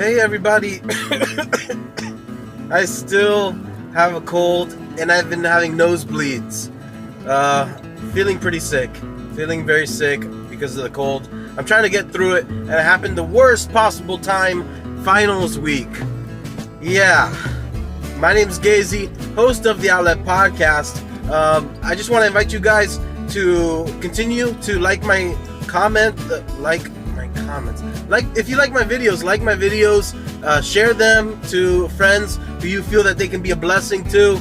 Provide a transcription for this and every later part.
Hey everybody, I still have a cold and I've been having nosebleeds. Feeling pretty sick, feeling very sick because of the cold. I'm trying to get through it, and it happened the worst possible time, finals week. Yeah, my name's Gazy, host of the Outlet Podcast. I just want to invite you guys to continue to like my comments. Like, if you like my videos, share them to friends who you feel that they can be a blessing to.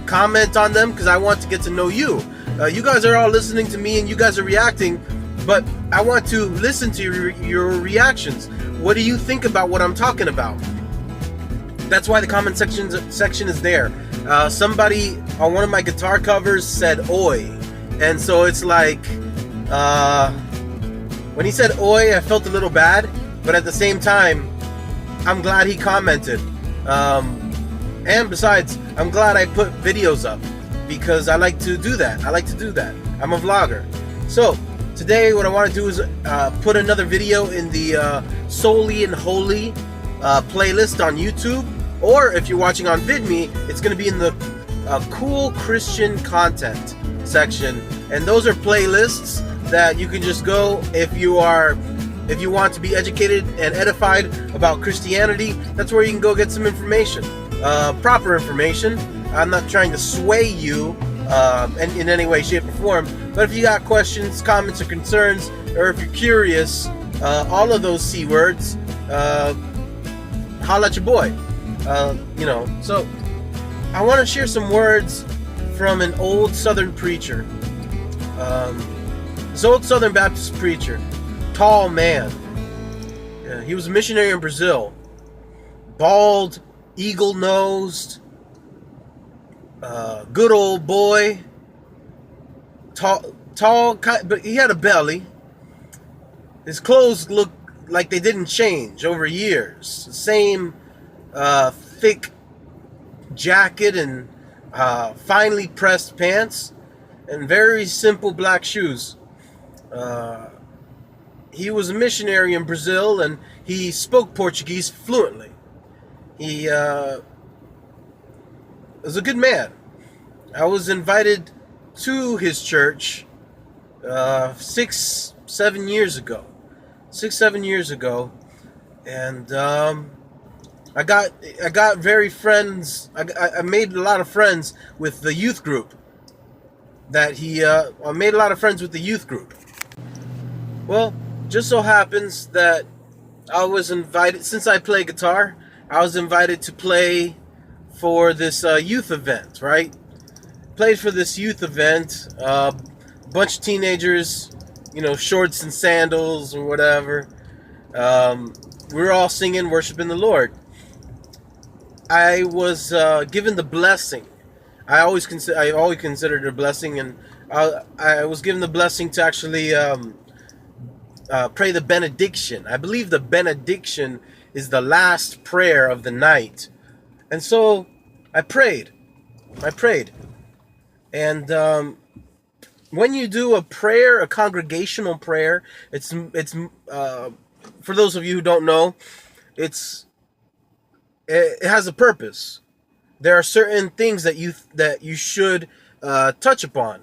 Comment on them because I want to get to know you. You guys are all listening to me and you guys are reacting, but I want to listen to your reactions. What do you think about what I'm talking about? That's why the comment section is there. Somebody on one of my guitar covers said "oi," and so it's like, when he said "oi," I felt a little bad, but at the same time, I'm glad he commented. And besides, I'm glad I put videos up because I like to do that. I'm a vlogger. So today, what I want to do is put another video in the Solely and Holy playlist on YouTube, or if you're watching on Vidme, it's going to be in the cool Christian content section. And those are playlists that you can just go if you want to be educated and edified about Christianity. That's where you can go get some information, proper information. I'm not trying to sway you in any way, shape, or form. But if you got questions, comments, or concerns, or if you're curious, all of those C words, holla at your boy. So I want to share some words from an old Southern preacher. This old Southern Baptist preacher, tall man. He was a missionary in Brazil. Bald, eagle-nosed, good old boy. Tall, but he had a belly. His clothes looked like they didn't change over years. Same thick jacket and finely pressed pants and very simple black shoes. He was a missionary in Brazil, and he spoke Portuguese fluently. He was a good man. I was invited to his church 6-7 years ago. And I got very friends. I made a lot of friends with the youth group. I made a lot of friends with the youth group. Well, just so happens that I was invited, since I play guitar, I was invited to play for this youth event, right? Played for this youth event, bunch of teenagers, shorts and sandals or whatever. We were all singing, worshiping the Lord. I was given the blessing. I always considered it a blessing, and I was given the blessing to actually pray the benediction. I believe the benediction is the last prayer of the night. And so I prayed. And when you do a prayer, a congregational prayer, it's for those of you who don't know, it has a purpose. There are certain things that you should touch upon.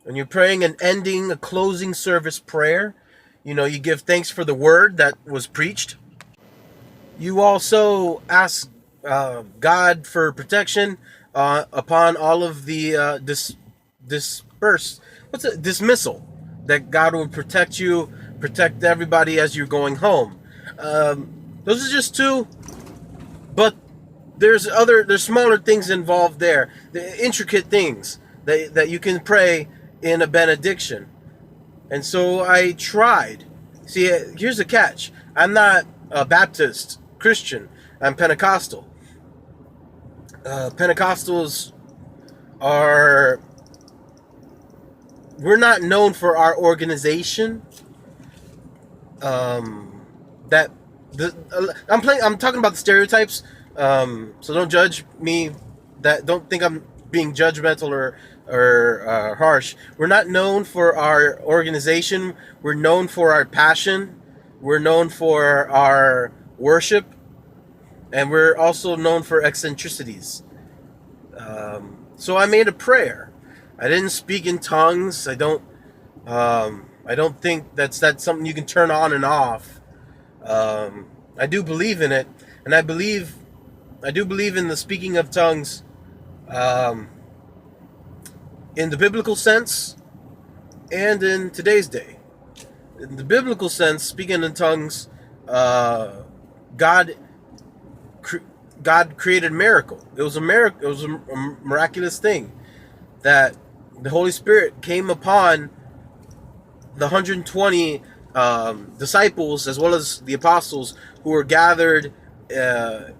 When you're praying and ending a closing service prayer, you give thanks for the word that was preached. You also ask God for protection upon all of the dismissal, that God will protect you, protect everybody as you're going home. Those are just two, but there's smaller things involved there, the intricate things that you can pray in a benediction. And so I tried. See, here's the catch. I'm not a Baptist Christian. I'm Pentecostal. Pentecostals we're not known for our organization. I'm talking about the stereotypes. So don't judge me. Don't think I'm being judgmental or harsh. We're not known for our organization. We're known for our passion. We're known for our worship, and we're also known for eccentricities. So I made a prayer. I didn't speak in tongues. I don't think that's something you can turn on and off. I do believe in it, and I do believe in the speaking of tongues, in the biblical sense and in today's day. In the biblical sense, speaking in tongues, God created a miracle. It was a miracle. It was a miraculous thing that the Holy Spirit came upon the 120 disciples as well as the apostles who were gathered. I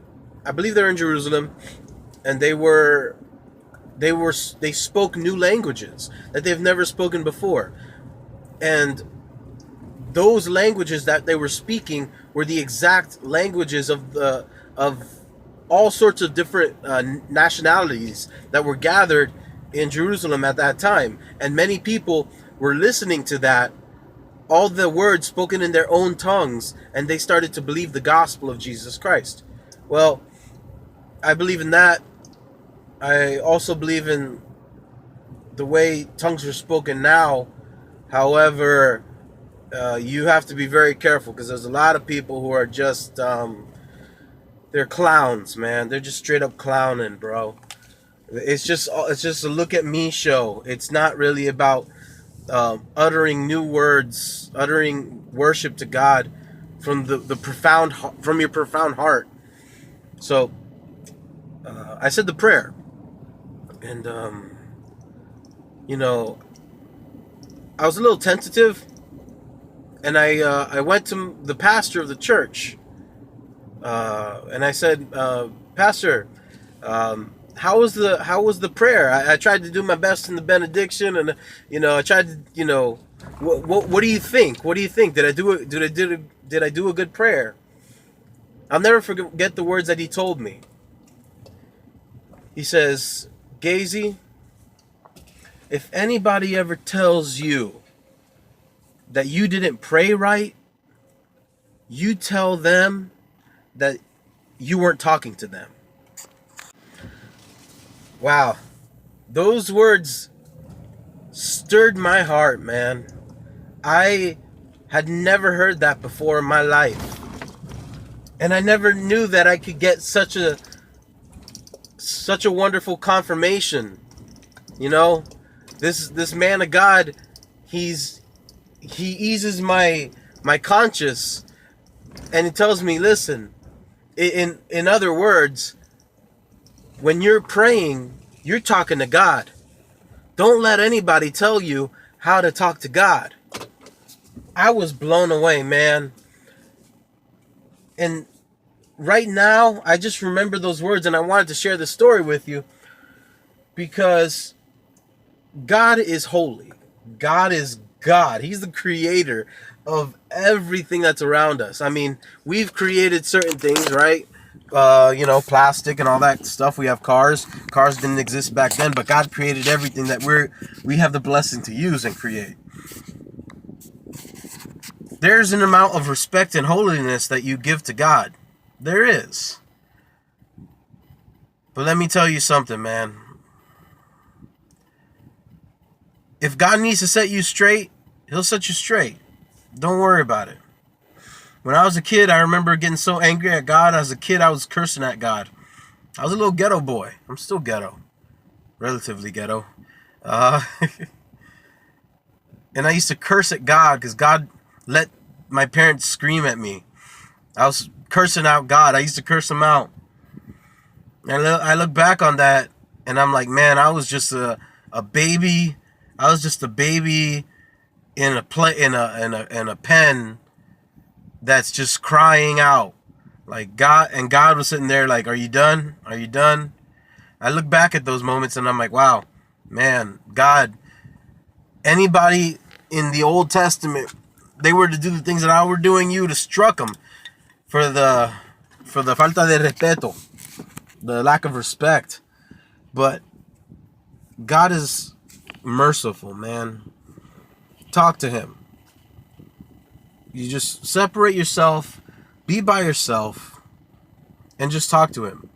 believe they're in Jerusalem, and they spoke new languages that they've never spoken before, and those languages that they were speaking were the exact languages of all sorts of different nationalities that were gathered in Jerusalem at that time. And many people were listening to that, all the words spoken in their own tongues, and they started to believe the gospel of Jesus Christ. Well, I believe in that. I also believe in the way tongues are spoken now. However, you have to be very careful, because there's a lot of people who are just they're clowns, man. They're just straight up clowning, bro. It's just a look at me show. It's not really about uttering new words, uttering worship to God from from your profound heart. So I said the prayer, and I was a little tentative, and I went to the pastor of the church, and I said, Pastor, how was the prayer? I tried to do my best in the benediction, and I tried to, what do you think? What do you think? Did I do a good prayer? I'll never forget the words that he told me. He says, Gazy, if anybody ever tells you that you didn't pray right, you tell them that you weren't talking to them. Wow. Those words stirred my heart, man. I had never heard that before in my life. And I never knew that I could get such a wonderful confirmation. This man of God, he eases my conscience, and he tells me, listen, in other words, when you're praying, you're talking to God. Don't let anybody tell you how to talk to God. I was blown away, man. And right now, I just remember those words, and I wanted to share the story with you, because God is holy. God is God. He's the creator of everything that's around us. I mean, we've created certain things, right? Plastic and all that stuff. We have cars. Cars didn't exist back then, but God created everything that we have the blessing to use and create. There's an amount of respect and holiness that you give to God. There is. But let me tell you something, man. If God needs to set you straight, He'll set you straight. Don't worry about it. When I was a kid, I remember getting so angry at God. As a kid, I was cursing at God. I was a little ghetto boy. I'm still ghetto. Relatively ghetto. And I used to curse at God because God let my parents scream at me. I was cursing out God. I used to curse Him out. And I look back on that, and I'm like, man, I was just a baby. I was just a baby in a pen that's just crying out, like God. And God was sitting there like, are you done? Are you done? I look back at those moments, and I'm like, wow, man, God. Anybody in the Old Testament, they were to do the things that I were doing, you would have struck them for the falta de respeto, the lack of respect. But God is merciful, man. Talk to Him. You just separate yourself Be by yourself and just talk to him.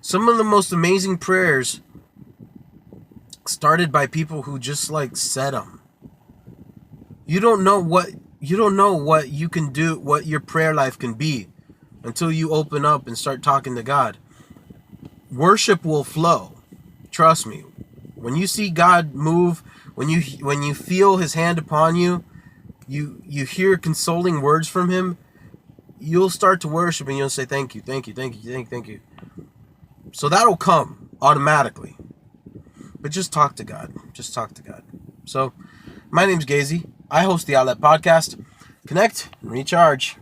Some of the most amazing prayers started by people who just like said them. You don't know what you can do, what your prayer life can be, until you open up and start talking to God. Worship will flow. Trust me. When you see God move, when you feel his hand upon you, you hear consoling words from him, you'll start to worship and you'll say thank you, thank you, thank you, thank you. So that'll come automatically. But just talk to God. Just talk to God. So, my name's Gazy. I host the Outlet Podcast. Connect and recharge.